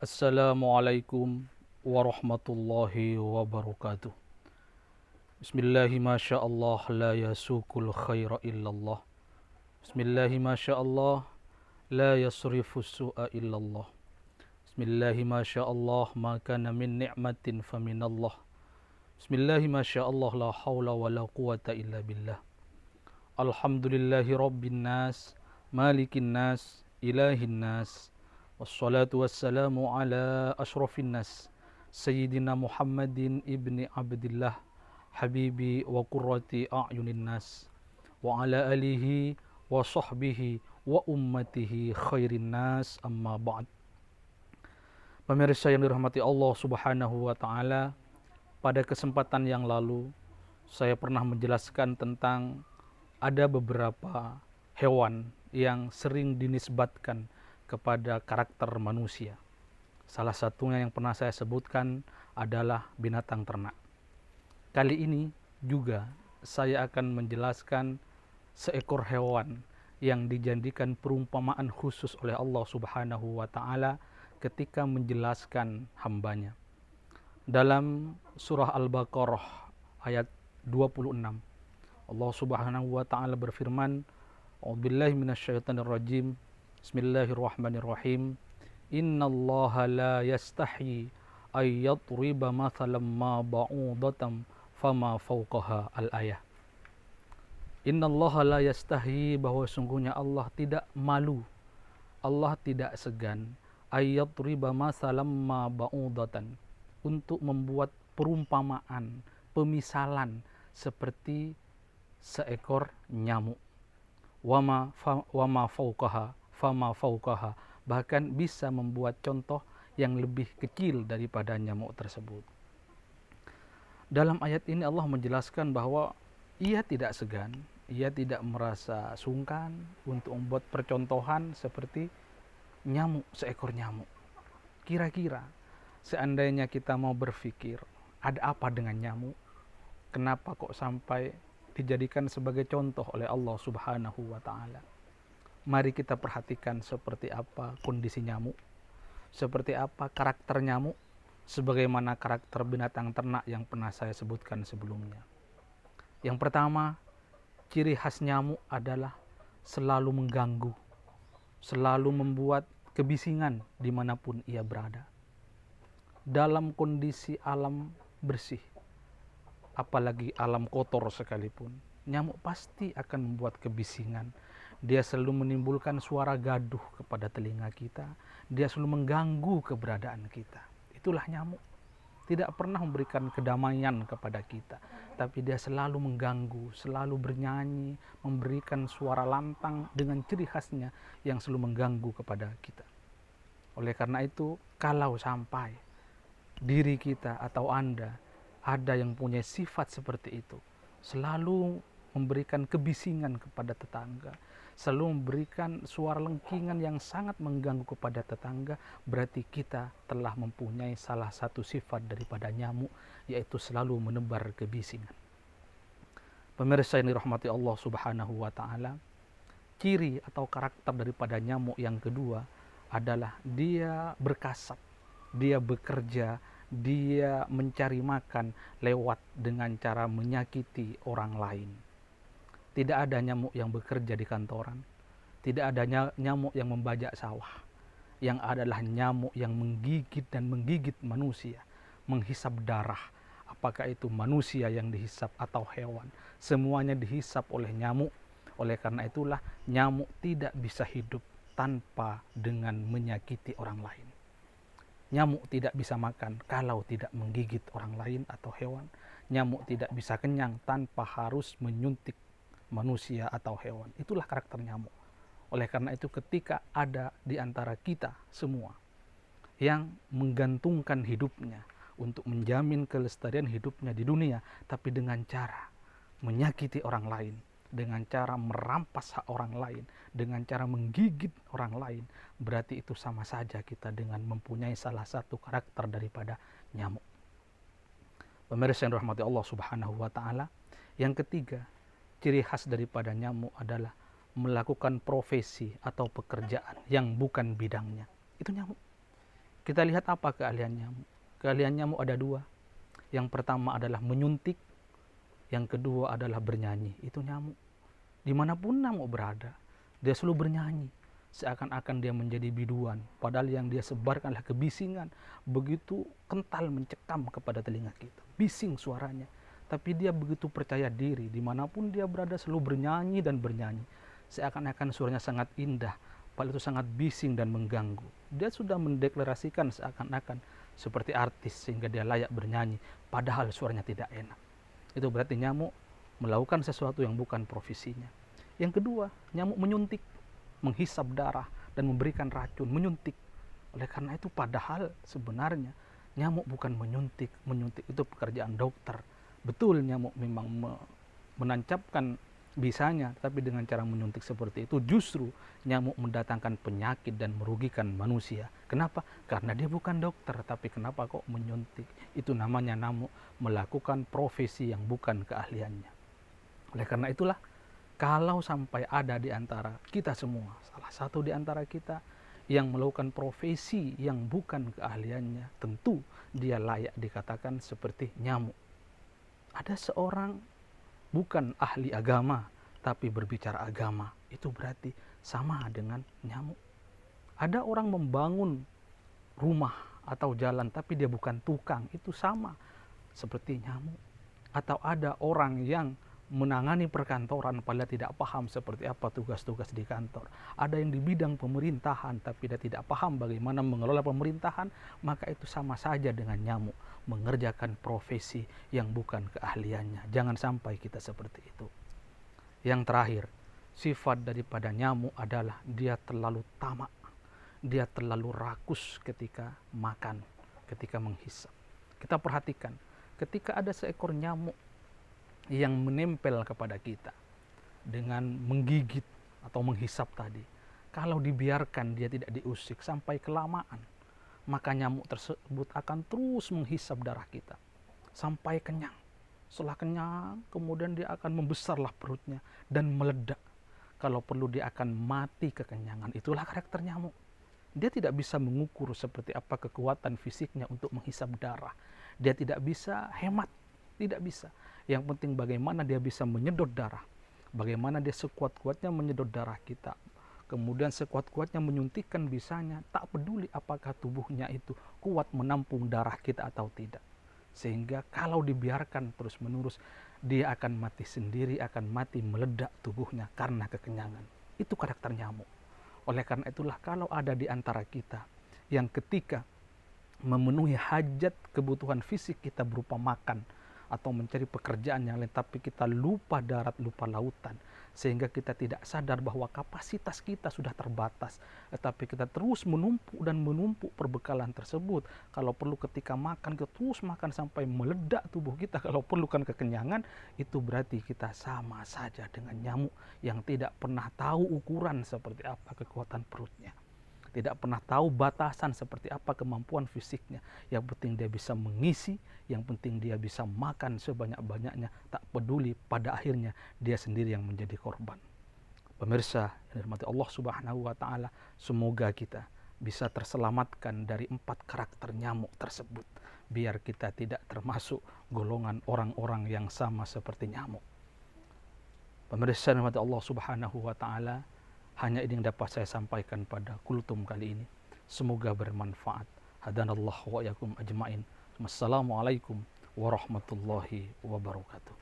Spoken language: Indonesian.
Assalamualaikum warahmatullahi wabarakatuh. Bismillahi masyaallah la yasukul khaira illallah. Bismillahi masyaallah la yasrifus su'a illallah. Bismillahi masyaallah ma kana min ni'matin faminallah. Bismillahi masyaallah la haula wa la quwata illa billah. Alhamdulillahi rabbin nas, malikin nas, ilahin nas. Wassalatu wassalamu ala ashrafin nas Sayyidina Muhammadin ibni Abdillah Habibi wa qurrati a'yunin nas wa ala alihi wa sahbihi wa ummatihi khairin nas amma ba'd. Pemirsa yang dirahmati Allah subhanahu wa ta'ala, pada kesempatan yang lalu saya pernah menjelaskan tentang ada beberapa hewan yang sering dinisbatkan kepada karakter manusia. Salah satunya yang pernah saya sebutkan adalah binatang ternak. Kali ini juga saya akan menjelaskan seekor hewan yang dijadikan perumpamaan khusus oleh Allah Subhanahu wa taala ketika menjelaskan hambanya. Dalam surah Al-Baqarah ayat 26, Allah Subhanahu wa taala berfirman, "A'udzubillahi minasyaitonirrajim. Bismillahirrahmanirrahim. Innallaha la yastahi ay yatriba mathalan ma ba'udatan fama fawqaha." Al-ayah. Innallaha la yastahi, bahwa sungguhnya Allah tidak malu, Allah tidak segan, ay yatriba mathalan ma ba'udatan, untuk membuat perumpamaan, pemisalan seperti seekor nyamuk. Wama fauqaha, fama fauqaha, bahkan bisa membuat contoh yang lebih kecil daripada nyamuk tersebut. Dalam ayat ini Allah menjelaskan bahwa ia tidak segan, ia tidak merasa sungkan untuk membuat percontohan seperti nyamuk, seekor nyamuk. Kira-kira seandainya kita mau berpikir, ada apa dengan nyamuk? Kenapa kok sampai dijadikan sebagai contoh oleh Allah Subhanahu wa taala? Mari kita perhatikan seperti apa kondisi nyamuk, seperti apa karakter nyamuk, sebagaimana karakter binatang ternak yang pernah saya sebutkan sebelumnya. Yang pertama, ciri khas nyamuk adalah selalu mengganggu, selalu membuat kebisingan dimanapun ia berada. Dalam kondisi alam bersih, apalagi alam kotor sekalipun, nyamuk pasti akan membuat kebisingan. Dia selalu menimbulkan suara gaduh kepada telinga kita. Dia selalu mengganggu keberadaan kita. Itulah nyamuk. Tidak pernah memberikan kedamaian kepada kita, tapi dia selalu mengganggu, selalu bernyanyi, memberikan suara lantang dengan ciri khasnya yang selalu mengganggu kepada kita. Oleh karena itu, kalau sampai diri kita atau Anda ada yang punya sifat seperti itu, selalu memberikan kebisingan kepada tetangga, selalu memberikan suara lengkingan yang sangat mengganggu kepada tetangga, berarti kita telah mempunyai salah satu sifat daripada nyamuk, yaitu selalu menebar kebisingan. Pemirsa yang dirahmati Allah Subhanahu wa taala, ciri atau karakter daripada nyamuk yang kedua adalah dia berkasab, dia bekerja, dia mencari makan lewat dengan cara menyakiti orang lain. Tidak ada nyamuk yang bekerja di kantoran, tidak ada nyamuk yang membajak sawah. Yang adalah nyamuk yang menggigit dan menggigit manusia, menghisap darah. Apakah itu manusia yang dihisap atau hewan, semuanya dihisap oleh nyamuk. Oleh karena itulah nyamuk tidak bisa hidup tanpa dengan menyakiti orang lain. Nyamuk tidak bisa makan kalau tidak menggigit orang lain atau hewan. Nyamuk tidak bisa kenyang tanpa harus menyuntik manusia atau hewan. Itulah karakter nyamuk. Oleh karena itu, ketika ada di antara kita semua yang menggantungkan hidupnya untuk menjamin kelestarian hidupnya di dunia, tapi dengan cara menyakiti orang lain, dengan cara merampas hak orang lain, dengan cara menggigit orang lain, berarti itu sama saja kita dengan mempunyai salah satu karakter daripada nyamuk. Pemirsa yang dirahmati Allah Subhanahu wa taala, yang ketiga, ciri khas daripada nyamuk adalah melakukan profesi atau pekerjaan yang bukan bidangnya. Itu nyamuk. Kita lihat apa keahlian nyamuk. Keahlian nyamuk ada dua. Yang pertama adalah menyuntik, yang kedua adalah bernyanyi. Itu nyamuk. Dimanapun nyamuk berada, dia selalu bernyanyi. Seakan-akan dia menjadi biduan. Padahal yang dia sebarkan adalah kebisingan. Begitu kental mencekam kepada telinga kita. Bising suaranya. Tapi dia begitu percaya diri. Dimanapun dia berada selalu bernyanyi dan bernyanyi. Seakan-akan suaranya sangat indah. Padahal itu sangat bising dan mengganggu. Dia sudah mendeklarasikan seakan-akan seperti artis sehingga dia layak bernyanyi. Padahal suaranya tidak enak. Itu berarti nyamuk melakukan sesuatu yang bukan profesinya. Yang kedua, nyamuk menyuntik, menghisap darah dan memberikan racun, menyuntik. Oleh karena itu padahal sebenarnya nyamuk bukan menyuntik. Menyuntik itu pekerjaan dokter. Betul nyamuk memang menancapkan bisanya, tapi dengan cara menyuntik seperti itu justru nyamuk mendatangkan penyakit dan merugikan manusia. Kenapa? Karena dia bukan dokter, tapi kenapa kok menyuntik? Itu namanya nyamuk melakukan profesi yang bukan keahliannya. Oleh karena itulah, kalau sampai ada di antara kita semua, salah satu di antara kita yang melakukan profesi yang bukan keahliannya, tentu dia layak dikatakan seperti nyamuk. Ada seorang bukan ahli agama, tapi berbicara agama, itu berarti sama dengan nyamuk. Ada orang membangun rumah atau jalan, tapi dia bukan tukang, itu sama seperti nyamuk. Atau ada orang yang menangani perkantoran, padahal tidak paham seperti apa tugas-tugas di kantor. Ada yang di bidang pemerintahan, tapi dia tidak paham bagaimana mengelola pemerintahan, maka itu sama saja dengan nyamuk, mengerjakan profesi yang bukan keahliannya. Jangan sampai kita seperti itu. Yang terakhir, sifat daripada nyamuk adalah dia terlalu tamak. Dia terlalu rakus ketika makan, ketika menghisap. Kita perhatikan, ketika ada seekor nyamuk yang menempel kepada kita dengan menggigit atau menghisap tadi, kalau dibiarkan dia tidak diusik sampai kelamaan, maka nyamuk tersebut akan terus menghisap darah kita sampai kenyang. Setelah kenyang, kemudian dia akan membesarlah perutnya dan meledak. Kalau perlu dia akan mati kekenyangan. Itulah karakter nyamuk. Dia tidak bisa mengukur seperti apa kekuatan fisiknya untuk menghisap darah. Dia tidak bisa hemat, tidak bisa. Yang penting bagaimana dia bisa menyedot darah. Bagaimana dia sekuat-kuatnya menyedot darah kita. Kemudian sekuat-kuatnya menyuntikkan bisanya. Tak peduli apakah tubuhnya itu kuat menampung darah kita atau tidak. Sehingga kalau dibiarkan terus-menerus, dia akan mati sendiri, akan mati meledak tubuhnya karena kekenyangan. Itu karakter nyamuk. Oleh karena itulah kalau ada di antara kita yang ketika memenuhi hajat kebutuhan fisik kita berupa makan, atau mencari pekerjaan yang lain, tapi kita lupa darat, lupa lautan, sehingga kita tidak sadar bahwa kapasitas kita sudah terbatas, tetapi kita terus menumpuk perbekalan tersebut. Kalau perlu ketika makan, kita terus makan sampai meledak tubuh kita, kalau perlukan kekenyangan, itu berarti kita sama saja dengan nyamuk yang tidak pernah tahu ukuran seperti apa kekuatan perutnya. Tidak pernah tahu batasan seperti apa kemampuan fisiknya. Yang penting dia bisa mengisi, yang penting dia bisa makan sebanyak-banyaknya. Tak peduli pada akhirnya dia sendiri yang menjadi korban. Pemirsa yang dirahmati Allah Subhanahu wa Ta'ala, semoga kita bisa terselamatkan dari 4 karakter nyamuk tersebut. Biar kita tidak termasuk golongan orang-orang yang sama seperti nyamuk. Pemirsa yang dirahmati Allah Subhanahu wa Ta'ala, hanya ini yang dapat saya sampaikan pada kultum kali ini. Semoga bermanfaat. Hadanallahu wa iyyakum ajmain. Wassalamualaikum warahmatullahi wabarakatuh.